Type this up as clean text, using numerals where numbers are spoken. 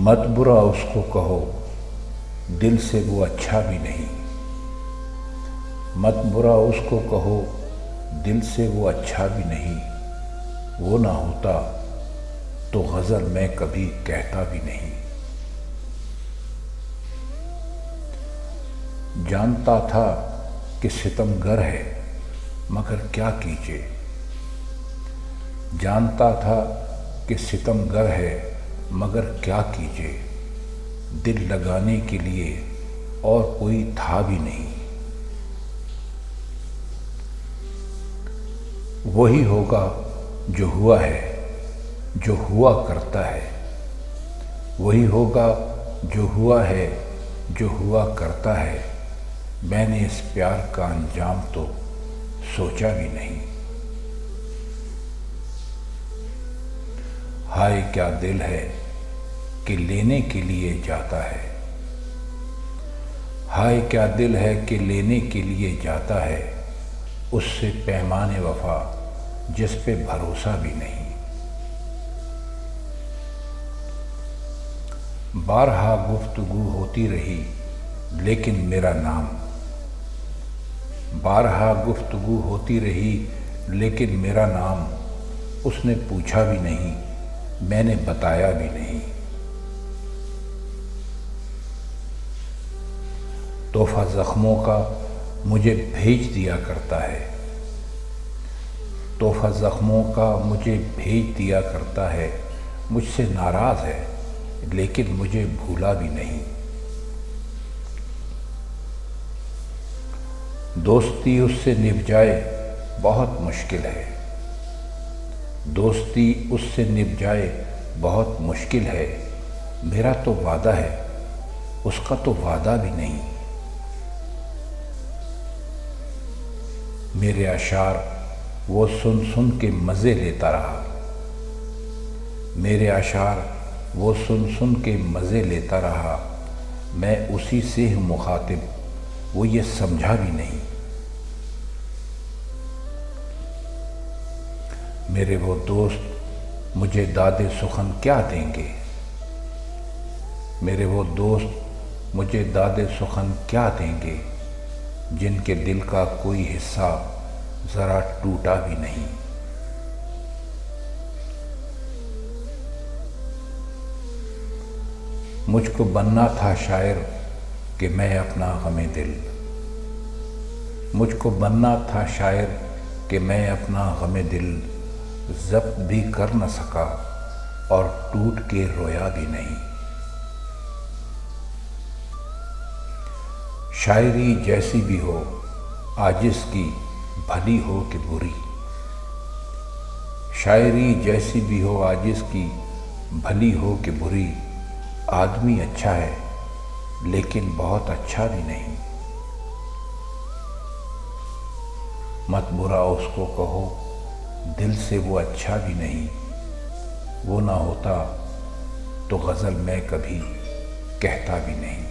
مت برا اس کو کہو، دل سے وہ اچھا بھی نہیں۔ مت برا اس کو کہو، دل سے وہ اچھا بھی نہیں۔ وہ نہ ہوتا تو غزل میں کبھی کہتا بھی نہیں۔ جانتا تھا کہ ستم گر ہے مگر کیا کیجے۔ جانتا تھا کہ ستم گر ہے مگر کیا کیجے۔ دل لگانے کے لیے اور کوئی تھا بھی نہیں۔ وہی ہوگا جو ہوا ہے، جو ہوا کرتا ہے۔ وہی ہوگا جو ہوا ہے، جو ہوا کرتا ہے۔ میں نے اس پیار کا انجام تو سوچا بھی نہیں۔ ہائے کیا دل ہے کہ لینے کے لیے جاتا ہے۔ ہائے کیا دل ہے کہ لینے کے لیے جاتا ہے۔ اس سے پیمان وفا جس پہ بھروسہ بھی نہیں۔ بارہا گفتگو ہوتی رہی لیکن میرا نام۔ بارہا گفتگو ہوتی رہی لیکن میرا نام اس نے پوچھا بھی نہیں، میں نے بتایا بھی نہیں۔ تحفہ زخموں کا مجھے بھیج دیا کرتا ہے۔ تحفہ زخموں کا مجھے بھیج دیا کرتا ہے۔ مجھ سے ناراض ہے لیکن مجھے بھولا بھی نہیں۔ دوستی اس سے نبھ جائے بہت مشکل ہے۔ دوستی اس سے نبھ جائے بہت مشکل ہے۔ میرا تو وعدہ ہے، اس کا تو وعدہ بھی نہیں۔ میرے اشعار وہ سن سن کے مزے لیتا رہا۔ میرے اشعار وہ سن سن کے مزے لیتا رہا۔ میں اسی سے ہوں مخاطب، وہ یہ سمجھا بھی نہیں۔ میرے وہ دوست مجھے داد سخن کیا دیں گے۔ میرے وہ دوست مجھے داد سخن کیا دیں گے، جن کے دل کا کوئی حصہ ذرا ٹوٹا بھی نہیں۔ مجھ کو بننا تھا شاعر کہ میں اپنا غم دل۔ مجھ کو بننا تھا شاعر کہ میں اپنا غم دل ضبط بھی کر نہ سکا اور ٹوٹ کے رویا بھی نہیں۔ شاعری جیسی بھی ہو عاجز کی، بھلی ہو کہ بری۔ شاعری جیسی بھی ہو عاجز کی، بھلی ہو کہ بری۔ آدمی اچھا ہے لیکن بہت اچھا بھی نہیں۔ مت برا اس کو کہو، دل سے وہ اچھا بھی نہیں۔ وہ نہ ہوتا تو غزل میں کبھی کہتا بھی نہیں۔